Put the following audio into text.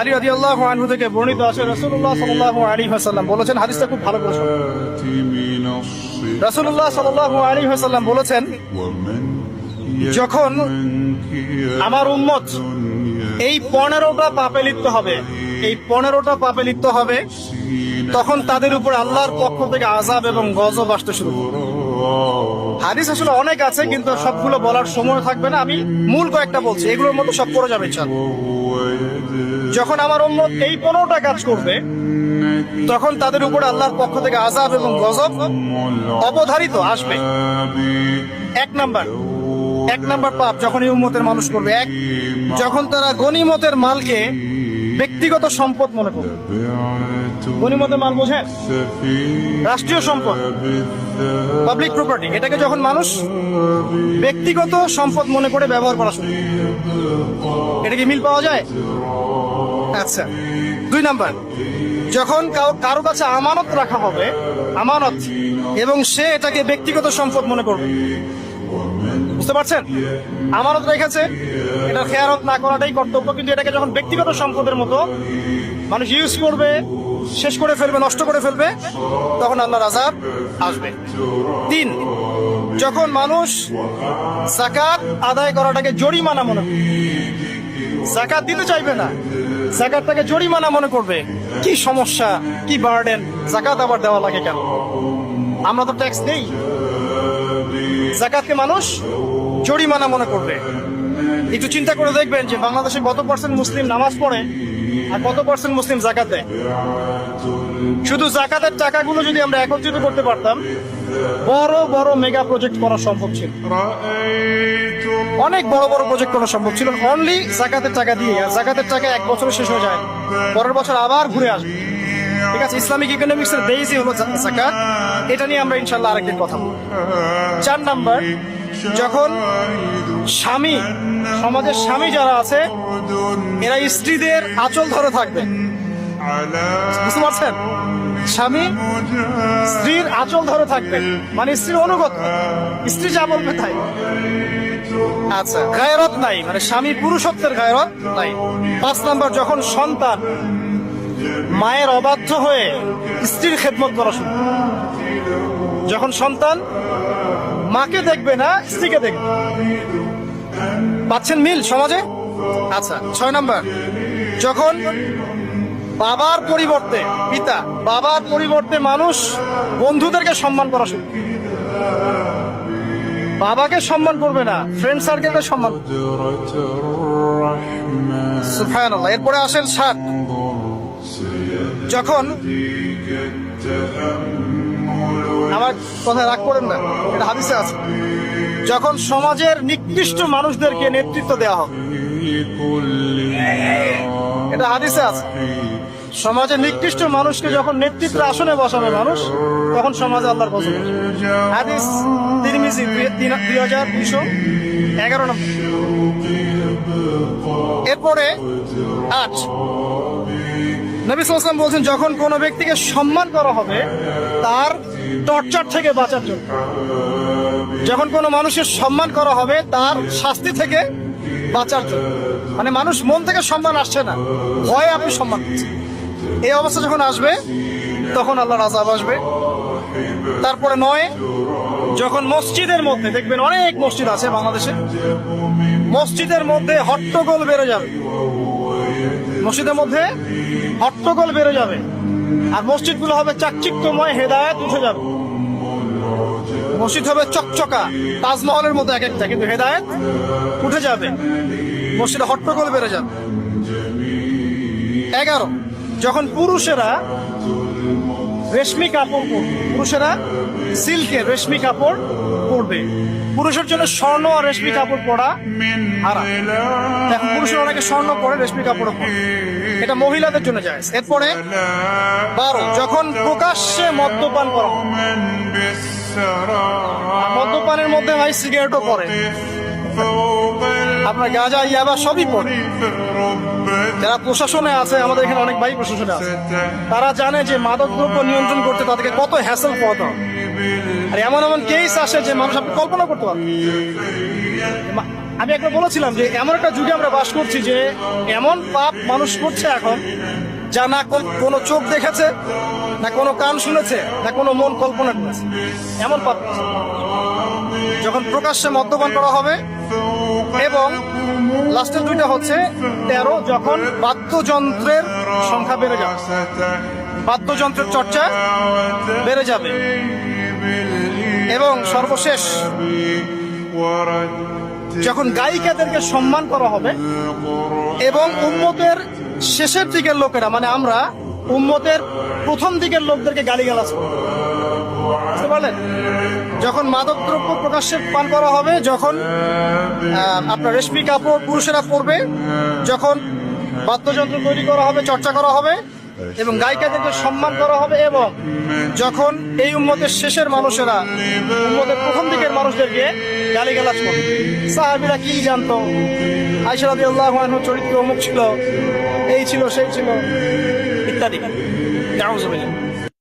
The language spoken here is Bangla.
আলী রাদিয়াল্লাহু আনহু থেকে বর্ণিত আছে রাসূলুল্লাহ সাল্লাল্লাহু আলাইহি ওয়াসাল্লাম বলেছেন, হাদিসটা খুব ভালো করে শুনুন। রাসূলুল্লাহ সাল্লাল্লাহু আলাইহি ওয়াসাল্লাম বলেছেন, যখন আমার উম্মত এই 15টা পাপে লিপ্ত হবে, এই 15টা পাপে লিপ্ত হবে, তখন তাদের উপর আল্লাহর পক্ষ থেকে আযাব এবং গজব আসতে শুরু করবে। হাদিস আসলে অনেক আছে, কিন্তু সবগুলো বলার সময় থাকবে না, আমি মূল কয়েকটা বলছি, এগুলোর মতো সব পড়ে যাবে ইনশাআল্লাহ। যখন আমার উম্মত এই 15টা কাজ করবে, তখন তাদের উপর আল্লাহর পক্ষ থেকে আযাব এবং গজব অবধারিত আসবে। এক নাম্বার পাপ যখন এই উম্মতের মানুষ করবে, যখন তারা গনিমতের মালকে ব্যক্তিগত সম্পদ মনে করবে। গনিমতের মাল বোঝেন? রাষ্ট্রীয় সম্পদ, পাবলিক প্রপার্টি, এটাকে যখন মানুষ ব্যক্তিগত সম্পদ মনে করে ব্যবহার করা শুরু, এটা কি মিল পাওয়া যায়? আচ্ছা। 2 নাম্বার, যখন কারো কাছে আমানত রাখা হবে, আমানত, এবং সে এটাকে ব্যক্তিগত সম্পদ মনে করবে। বুঝতে পারছেন? আমানত রেখেছে, এটা খেয়ানত না করাটাই কর্তব্য, কিন্তু এটাকে যখন ব্যক্তিগত সম্পদের মতো মানুষ ইউজ করবে, শেষ করে ফেলবে, নষ্ট করে ফেলবে, তখন আল্লাহর আযাব আসবে। 3, যখন মানুষ যাকাত আদায় করাটাকে জরিমানা মনে করবে, যাকাত দিতে চাইবে না, যাকাতটাকে জরিমানা মনে করবে। কি সমস্যা, কি বার্ডেন, যাকাত আবার দেওয়া লাগে কেন? আমরা তো ট্যাক্স দেই। যাকাতকে মানুষ জরিমানা মনে করবে। একটু চিন্তা করে দেখবেন যে বাংলাদেশে কত পার্সেন্ট মুসলিম নামাজ পড়ে আর কত পার্সেন্ট মুসলিম যাকাত দেয়। শুধু যাকাতের টাকাগুলো যদি আমরা একত্রিত করতে পারতাম, বড় বড় মেগা প্রজেক্ট করা সম্ভব ছিল, অনেক বড় বড় প্রজেক্ট করা সম্ভব ছিল, অনলি যাকাতের টাকা দিয়ে। আর যাকাতের টাকা 1 বছরে শেষ হয়ে যায়, পরের বছর আবার ঘুরে আসবে। ঠিক আছে, ইসলামিক ইকোনমিক্সের বেসই হলো যাকাত। এটা নিয়ে আমরা ইনশাআল্লাহ আরেকদিন কথা বলবো। 4 নাম্বার, যখন স্বামী, সমাজের স্বামী যারা আছে, এরা স্ত্রীদের আঁচল ধরে থাকবে। বুঝতে পারছেন? স্বামী স্ত্রীর আঁচল ধরে থাকবে, মানে স্ত্রীর অনুগত, স্ত্রী যা বলবে তাই। আচ্ছা, গায়রত নাই, মানে স্বামী পুরুষত্বের গায়রত নাই। 5 নাম্বার, যখন সন্তান মায়ের অবাধ্য হয়ে স্ত্রীর খেদমত করা শুরু, যখন সন্তান মাকে দেখবে না, স্ত্রীকে দেখবে। পাচ্ছেন মিল সমাজে? আচ্ছা। 6 নাম্বার, যখন বাবার পরিবর্তে, পিতা, বাবার পরিবর্তে মানুষ বন্ধুদেরকে সম্মান করা শুরু, বাবাকে সম্মান করবে না, ফ্রেন্ড সার্কেলকে সম্মান। সুবহানাল্লাহ। এরপরে আসেন 7, যখন, আমার কথা রাগ করেন না, এটা হাদিসে আছে, যখন সমাজের নিকৃষ্ট মানুষদেরকে নেতৃত্ব দেওয়া হবে। এটা হাদিসে আছে, সমাজের নিকৃষ্ট মানুষকে যখন নেতৃত্বের আসনে বসাবে মানুষ, তখন সমাজে আল্লাহর গজব আসবে। হাদিস তিরমিজি 2211 নম্বর। এরপরে 8, নবী সাল্লাল্লাহু আলাইহি ওয়াসাল্লাম বলছেন, যখন কোনো ব্যক্তিকে সম্মান করা হবে তার টর্চার থেকে বাঁচার জন্য, যখন কোনো মানুষের সম্মান করা হবে তার শাস্তি থেকে বাঁচার জন্য, মানে মানুষ মন থেকে সম্মান আসছে না, ভয়ে আপনি সম্মান করছেন, এই অবস্থা যখন আসবে তখন আল্লাহর আযাব আসবে। তারপরে 9, যখন মসজিদের মধ্যে, দেখবেন অনেক মসজিদ আছে বাংলাদেশে, মসজিদের মধ্যে হট্টগোল বেড়ে যাবে, মসজিদের মধ্যে হট্টগোল বেড়ে যাবে, আর মসজিদগুলো হবে চাকচিক্যময়, হেদায়েত উঠে যাবে। মসজিদ হবে চকচকা, তাজমহলের মতো এক একটা, কিন্তু হেদায়েত উঠে যাবে, মসজিদে হট্টগোল বেড়ে যাবে। 11, যখন পুরুষেরা রেশমি কাপড় পরবে, পুরুষেরা সিল্কের রেশমি কাপড় পরবে। পুরুষের জন্য স্বর্ণ আর রেশমি কাপড় পরা হারাম। এখন পুরুষের অনেকে স্বর্ণ পরে, রেশমি কাপড় পরে, এটা মহিলাদের জন্য জায়েজ। এরপরে 12, যখন প্রকাশ্যে মদ্যপান করা হবে, মদ্যপানের মধ্যে ভাই সিগারেটও পড়ে, আপনার গাঁজা, ইয়াবা সবই পড়ে। যারা প্রশাসনে আছে, আমাদের এখানে অনেক ভাই প্রশাসনে আছে, তারা জানে যে মাদকদ্রব্য নিয়ন্ত্রণ করতে তাদেরকে কত হ্যাসেল পোহাতে হবে। আর এমন এমন কেস আসে যে মানুষ আপনি কল্পনা করতে পারেন। আমি একবার বলেছিলাম যে এমন একটা যুগে আমরা বাস করছি যে এমন পাপ মানুষ করছে এখন যা না কোনো চোখ দেখেছে, না কোনো কান শুনেছে, না কোনো মন কল্পনা করেছে। এমন পাপ করছে। যখন প্রকাশ্যে মদ্যপান করা হবে, এবং লাস্টের দুইটা হচ্ছে 13, যখন বাদ্যযন্ত্রের সংখ্যা বেড়ে যাবে, বাদ্যযন্ত্রের চর্চা বেড়ে যাবে, এবং সর্বশেষ যখন গায়িকাদেরকে সম্মান করা হবে, এবং উম্মতের শেষের দিকের লোকেরা, মানে আমরা উম্মতের প্রথম দিকের লোকদেরকে গালিগালাজ করব। বুঝতে পারলেন? যখন মাদকদ্রব্য প্রকাশ্যে পান করা হবে, যখন আপনার রেশমি কাপড় পুরুষেরা পরবে, যখন বাদ্যযন্ত্র তৈরি করা হবে, চর্চা করা হবে, এবং গায়িকাদেরকে সম্মান করা হবে, এবং যখন এই উম্মতের শেষের মানুষেরা উম্মতের প্রথম দিকের মানুষদেরকে গালিগালাজ করবে। সাহাবীরা কি জানতো? আয়েশা রাদিয়াল্লাহু আনহা চরিত্র অমুক ছিল, এই ছিল, সেই ছিল, ইত্যাদি। নাউযুবিল্লাহ।